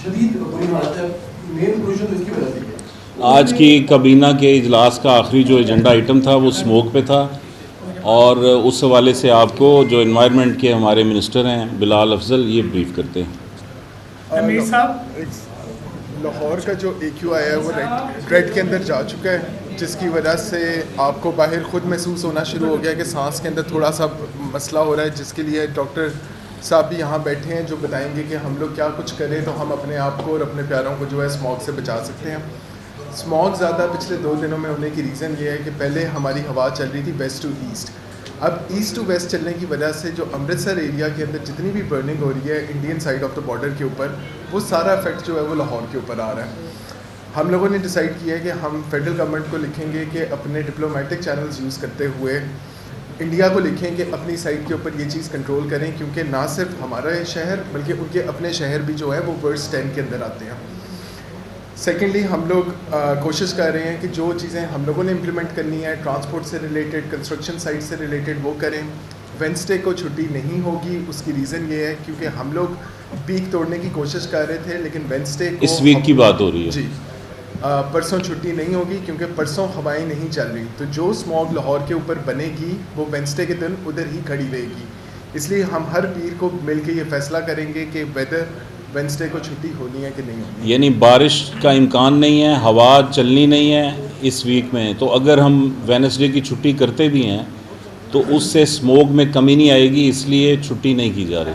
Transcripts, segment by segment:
شدید بری حالت ہے. مین پولوشن تو اس کی وجہ سے ہے. آج کی کابینہ کے اجلاس کا آخری جو ایجنڈا آئٹم تھا وہ اسموک پہ تھا، اور اس حوالے سے آپ کو جو انوائرمنٹ کے ہمارے منسٹر ہیں بلال افضل یہ بریف کرتے ہیں. امیر صاحب، لاہور کا جو AQI ہے وہ ریڈ کے اندر جا چکا ہے، جس کی وجہ سے آپ کو باہر خود محسوس ہونا شروع ہو گیا کہ سانس کے اندر تھوڑا سا مسئلہ ہو رہا ہے، جس کے لیے ڈاکٹر صاحب بھی یہاں بیٹھے ہیں جو بتائیں گے کہ ہم لوگ کیا کچھ کریں تو ہم اپنے آپ کو اور اپنے پیاروں کو جو ہے اسموگ سے بچا سکتے ہیں. اسموگ زیادہ پچھلے 2 دنوں میں ہونے کی ریزن یہ ہے کہ پہلے ہماری ہوا چل رہی تھی ویسٹ ٹو ایسٹ. اب ایسٹ ٹو ویسٹ چلنے کی وجہ سے جو امرتسر ایریا کے اندر جتنی بھی برننگ ہو رہی ہے Indian side of the border کے اوپر، وہ سارا افیکٹ جو ہے وہ لاہور کے اوپر آ رہا ہے. ہم لوگوں نے ڈیسائیڈ کیا ہے کہ ہم فیڈرل گورنمنٹ کو لکھیں گے کہ اپنے ڈپلومیٹک چینلز یوز کرتے ہوئے انڈیا کو لکھیں کہ اپنی سائڈ کے اوپر یہ چیز کنٹرول کریں، کیونکہ نہ صرف ہمارا شہر بلکہ ان کے اپنے شہر بھی جو ہے وہ ورسٹ 10 کے اندر آتے ہیں. سیکنڈلی ہم لوگ کوشش کر رہے ہیں کہ جو چیزیں ہم لوگوں نے امپلیمنٹ کرنی ہے ٹرانسپورٹ سے ریلیٹڈ، کنسٹرکشن سائٹ سے ریلیٹڈ، وہ کریں. وینسڈے کو چھٹی نہیں ہوگی، اس کی ریزن یہ ہے کیونکہ ہم لوگ پیک توڑنے کی کوشش کر رہے تھے، لیکن وینسڈے کو اس ویک کی بات ہو رہی ہے جی پرسوں چھٹی نہیں ہوگی کیونکہ پرسوں ہوائیں نہیں چل رہی. تو جو اسموگ لاہور کے اوپر بنے گی وہ وینسڈے کے دن ادھر ہی کھڑی رہے گی. اس لیے ہم ہر پیر کو مل کے یہ فیصلہ کریں گے کہ ویدر وینسڈے کو چھٹی ہونی ہے کہ نہیں ہونی. یعنی بارش کا امکان نہیں ہے، ہوا چلنی نہیں ہے اس ویک میں، تو اگر ہم وینسڈے کی چھٹی کرتے بھی ہیں تو اس سے اسموگ میں کمی نہیں آئے گی، اس لیے چھٹی نہیں کی جا رہی.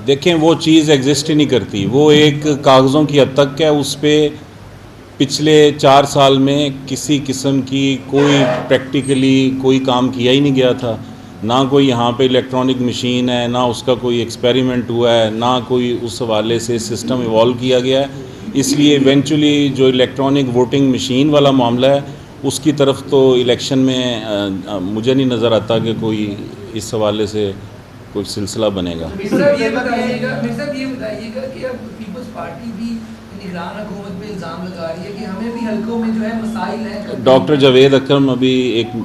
دیکھیں وہ چیز ایگزسٹ ہی نہیں کرتی، وہ ایک کاغذوں کی حد تک ہے. اس پہ پچھلے 4 سال میں کسی قسم کی کوئی پریکٹیکلی کوئی کام کیا ہی نہیں گیا تھا. نہ کوئی یہاں پہ الیکٹرانک مشین ہے، نہ اس کا کوئی ایکسپیریمنٹ ہوا ہے، نہ کوئی اس حوالے سے سسٹم ایوالو کیا گیا ہے. اس لیے ایونچولی جو الیکٹرانک ووٹنگ مشین والا معاملہ ہے اس کی طرف تو الیکشن میں مجھے نہیں نظر آتا کہ کوئی اس حوالے سے کوئی سلسلہ بنے گا. یہ بتائیے گا کہ اب پیپلز پارٹی بھی نگران حکومت پہ الزام لگا رہی ہے کہ ہمیں بھی حلقوں میں جو ہے مسائل ہیں. ڈاکٹر جاوید اکرم ابھی ایک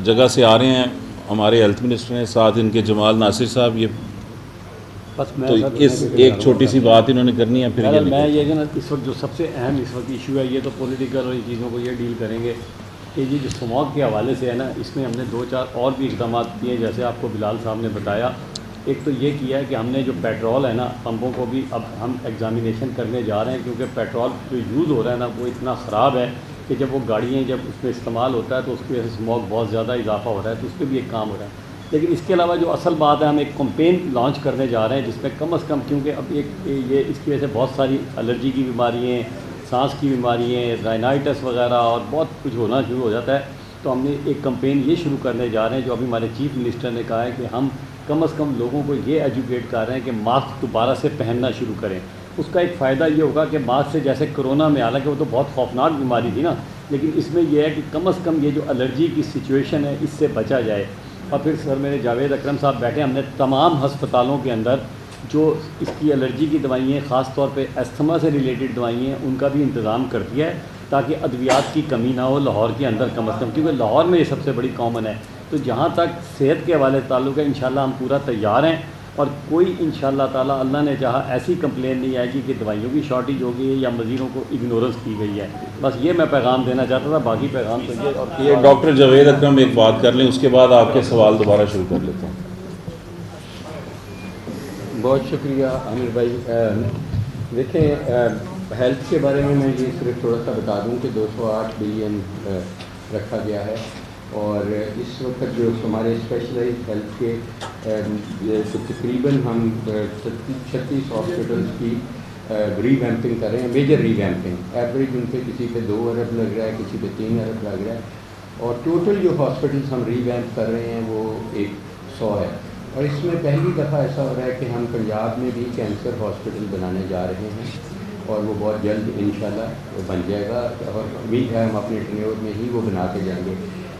جگہ سے آ رہے ہیں، ہمارے ہیلتھ منسٹر ہیں، ساتھ ان کے جمال ناصر صاحب. یہ تو اس ایک چھوٹی سی بات انہوں نے کرنی ہے. پھر میں یہ کہ نا اس وقت جو سب سے اہم اس وقت ایشو ہے یہ تو پولیٹیکل اور ان چیزوں کو یہ ڈیل کریں گے کہ یہ جو اسموگ کے حوالے سے ہے نا، اس میں ہم نے 2-4 اور بھی اقدامات کیے جیسے آپ کو بلال صاحب نے بتایا. ایک تو یہ کیا ہے کہ ہم نے جو پیٹرول ہے نا پمپوں کو بھی اب ہم ایگزامینیشن کرنے جا رہے ہیں، کیونکہ پیٹرول جو یوز ہو رہا ہے نا وہ اتنا خراب ہے کہ جب وہ گاڑیاں جب اس میں استعمال ہوتا ہے تو اس کی وجہ سے اسموگ بہت زیادہ اضافہ ہو رہا ہے. تو اس پہ بھی ایک کام ہو رہا ہے. لیکن اس کے علاوہ جو اصل بات ہے ہم ایک کمپین لانچ کرنے جا رہے ہیں جس میں کم از کم، کیونکہ اب یہ اس کی وجہ سے بہت ساری الرجی کی بیماری ہیں، سانس کی بیماری ہیں، رائنائٹس وغیرہ اور بہت کچھ ہونا شروع ہو جاتا ہے. تو ہم نے ایک کمپین یہ شروع کرنے جا رہے ہیں جو ابھی ہمارے چیف منسٹر نے کہا ہے کہ ہم کم از کم لوگوں کو یہ ایجوکیٹ کر رہے ہیں کہ ماسک دوبارہ سے پہننا شروع کریں. اس کا ایک فائدہ یہ ہوگا کہ ماسک سے جیسے کرونا میں، حالانکہ وہ تو بہت خوفناک بیماری تھی نا، لیکن اس میں یہ ہے کہ کم از کم یہ جو الرجی کی سچویشن ہے اس سے بچا جائے. اور پھر سر میرے جاوید اکرم صاحب بیٹھے، ہم نے تمام ہسپتالوں کے اندر جو اس کی الرجی کی دوائیں خاص طور پہ استھما سے ریلیٹڈ دوائیں ہیں ان کا بھی انتظام کر دیا ہے تاکہ ادویات کی کمی نہ ہو لاہور کے اندر کم از کم، کیونکہ لاہور میں یہ سب سے بڑی کامن ہے. تو جہاں تک صحت کے حوالے تعلق ہے انشاءاللہ ہم پورا تیار ہیں، اور کوئی انشاءاللہ تعالی اللہ نے چاہا ایسی کمپلین نہیں آئے گی کہ دوائیوں کی شارٹیج ہو گئی ہے یا مریضوں کو اگنورنس کی گئی ہے. بس یہ میں پیغام دینا چاہتا تھا، باقی پیغام تو یہ. اور یہ ڈاکٹر جاوید اکرم ایک بات کر لیں، اس کے بعد آپ کے سوال دوبارہ شروع کر لیتا ہوں. بہت شکریہ عامر بھائی. دیکھیں ہیلتھ کے بارے میں یہ صرف تھوڑا سا بتا دوں کہ 208 بلین رکھا گیا ہے، اور اس وقت جو ہمارے اسپیشلائز ہیلتھ کے تقریباً ہم 36 ہاسپٹلس کی ری ویمپنگ کر رہے ہیں، میجر ری ویمپنگ. ایوریج ان پہ کسی پہ 2 ارب لگ رہا ہے، کسی پہ 3 ارب لگ رہا ہے، اور ٹوٹل جو ہاسپٹلس ہم ری ویمپ کر رہے ہیں وہ 100 ہے. اور اس میں پہلی دفعہ ایسا ہو رہا ہے کہ ہم پنجاب میں بھی کینسر ہاسپٹل بنانے جا رہے ہیں، اور وہ بہت جلد انشاءاللہ وہ بن جائے گا، اور امید ہے ہم اپنے ٹینیور میں ہی وہ بنا کے جائیں گے.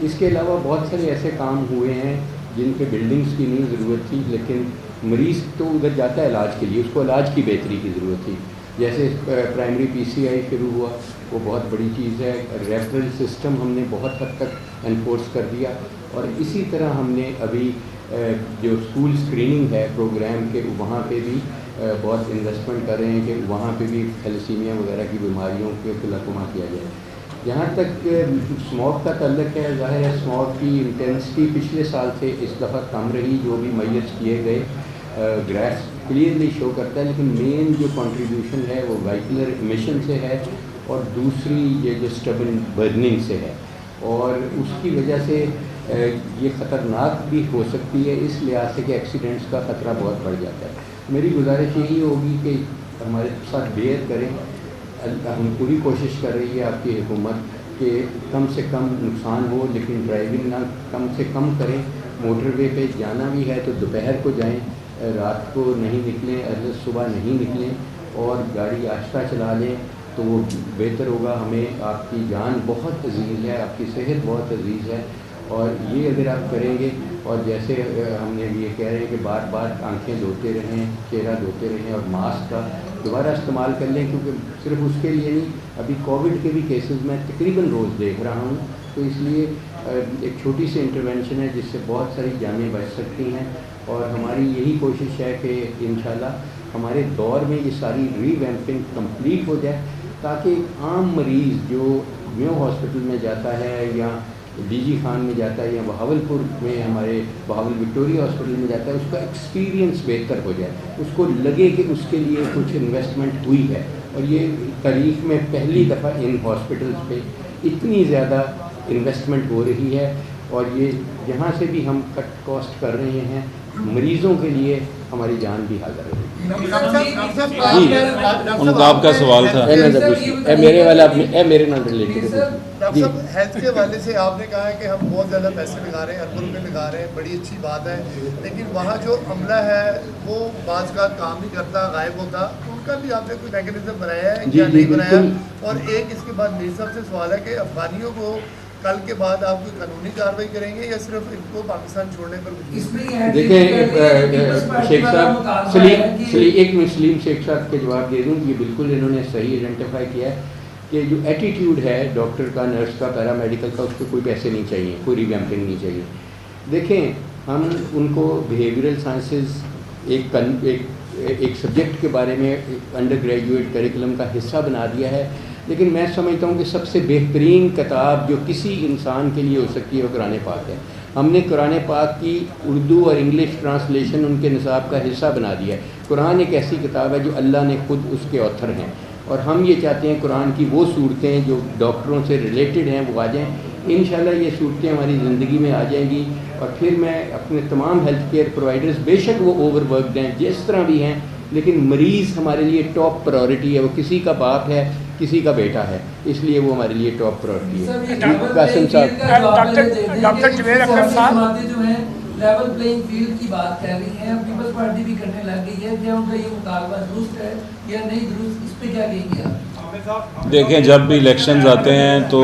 اس کے علاوہ بہت سارے ایسے کام ہوئے ہیں جن کے بلڈنگز کی نہیں ضرورت تھی، لیکن مریض تو ادھر جاتا ہے علاج کے لیے، اس کو علاج کی بہتری کی ضرورت تھی، جیسے پرائمری PCI شروع ہوا، وہ بہت بڑی چیز ہے. ریفرل سسٹم ہم نے بہت حد تک انفورس کر دیا، اور اسی طرح ہم نے ابھی جو اسکول اسکریننگ ہے پروگرام کے، وہاں پہ بھی بہت انویسٹمنٹ کر رہے ہیں کہ وہاں پہ بھی تھیلیسیمیا وغیرہ کی بیماریوں کے خلاکما کیا جائے. جہاں تک اسموگ کا تعلق ہے، ظاہر ہے اسموگ کی انٹینسٹی پچھلے سال سے اس دفعہ کم رہی، جو بھی میئرس کیے گئے گراف کلیئرلی شو کرتا ہے. لیکن مین جو کنٹریبیوشن ہے وہ وائکولر ایمیشن سے ہے، اور دوسری یہ جو اسٹبن برننگ سے ہے، اور اس کی وجہ سے یہ خطرناک بھی ہو سکتی ہے اس لحاظ سے کہ ایکسیڈنٹس کا خطرہ بہت بڑھ جاتا ہے. میری گزارش یہی ہوگی کہ ہمارے ساتھ بیئر کریں. ہم پوری کوشش کر رہی ہے آپ کی حکومت کہ کم سے کم نقصان ہو، لیکن ڈرائیونگ نہ کم سے کم کریں. موٹر وے پہ جانا بھی ہے تو دوپہر کو جائیں، رات کو نہیں نکلیں، ارلی صبح نہیں نکلیں، اور گاڑی آہستہ چلا لیں تو وہ بہتر ہوگا. ہمیں آپ کی جان بہت عزیز ہے، آپ کی صحت بہت عزیز ہے، اور یہ اگر آپ کریں گے، اور جیسے ہم نے یہ کہہ رہے ہیں کہ بار بار آنکھیں دھوتے رہیں، چہرہ دھوتے رہیں، اور ماسک کا دوبارہ استعمال کر لیں، کیونکہ صرف اس کے لیے نہیں، ابھی کووڈ کے بھی کیسز میں تقریباً روز دیکھ رہا ہوں. تو اس لیے ایک چھوٹی سی انٹرونشن ہے جس سے بہت ساری جانیں بچ سکتی ہیں، اور ہماری یہی کوشش ہے کہ انشاءاللہ ہمارے دور میں یہ ساری ری ویمپنگ کمپلیٹ ہو جائے، تاکہ ایک عام مریض جو میو ہاسپٹل میں جاتا ہے، یا DG خان میں جاتا ہے، یا بہاولپور میں ہمارے بہاول وکٹوریہ ہاسپٹل میں جاتا ہے، اس کا ایکسپیرینس بہتر ہو جائے، اس کو لگے کہ اس کے لیے کچھ انویسٹمنٹ ہوئی ہے. اور یہ تاریخ میں پہلی دفعہ ان ہاسپٹلس پہ اتنی زیادہ انویسٹمنٹ ہو رہی ہے، اور یہ جہاں سے بھی ہم کٹ کاسٹ کر رہے ہیں، مریضوں کے لیے ہماری جان بھی حاضر ہے. جی ان کا آپ کا سوال تھا. میرے والا میرے نال ریلیٹڈ ہے. ڈاکٹر صاحب ہیلتھ کے حوالے سے آپ نے کہا ہے کہ ہم بہت زیادہ پیسے لگا رہے ہیں، اربوں روپے لگا رہے ہیں، بڑی اچھی بات ہے، لیکن وہاں جو عملہ ہے وہ بعض کا کام نہیں کرتا، غائب ہوتا. ان کا بھی آپ نے کوئی میکینزم بنایا ہے یا نہیں بنایا؟ اور ایک اس کے بعد میرے صاحب سے سوال ہے کہ افغانیوں کو کل کے بعد آپ کوئی قانونی کارروائی کریں گے یا صرف ان کو پاکستان چھوڑنے پر؟ دیکھیں شیخ صاحب، ایک میں سلیم شیخ صاحب کے جواب دے دوں. یہ بالکل انہوں نے صحیح آئیڈینٹیفائی کیا ہے کہ جو ایٹیٹیوڈ ہے ڈاکٹر کا، نرس کا، پیرامیڈیکل کا، اس کو کوئی پیسے نہیں چاہیے، کوئی ریویمپنگ نہیں چاہیے. دیکھیں ہم ان کو بیہیویئرل سائنسز ایک سبجیکٹ کے بارے میں انڈر گریجویٹ کریکولم کا حصہ بنا دیا ہے، لیکن میں سمجھتا ہوں کہ سب سے بہترین کتاب جو کسی انسان کے لیے ہو سکتی ہے وہ قرآن پاک ہے. ہم نے قرآن پاک کی اردو اور انگلش ٹرانسلیشن ان کے نصاب کا حصہ بنا دیا ہے. قرآن ایک ایسی کتاب ہے جو اللہ نے خود اس کے آتھر ہیں، اور ہم یہ چاہتے ہیں قرآن کی وہ صورتیں جو ڈاکٹروں سے ریلیٹڈ ہیں وہ آ جائیں. انشاءاللہ یہ صورتیں ہماری زندگی میں آ جائیں گی، اور پھر میں اپنے تمام ہیلتھ کیئر پرووائڈرز، بے شک وہ اوور ورکڈ ہیں جس طرح بھی ہیں، لیکن مریض ہمارے لیے ٹاپ پرائورٹی ہے. وہ کسی کا باپ ہے، کسی کا بیٹا ہے، اس لیے وہ ہمارے لیے ٹاپ پرائورٹی ہے. قاسم صاحب، ڈاکٹر جویر اکرم صاحب جو ہیں لیول پلینگ فیلڈ کی بات کر رہی ہیں، پیپلز پارٹی بھی کرنے لگ گئی ہے، کیا ان کا یہ مطالبہ درست ہے یا نہیں درست، اس پہ کیا کہیں گے آپ؟ دیکھیں جب بھی الیکشنز آتے ہیں تو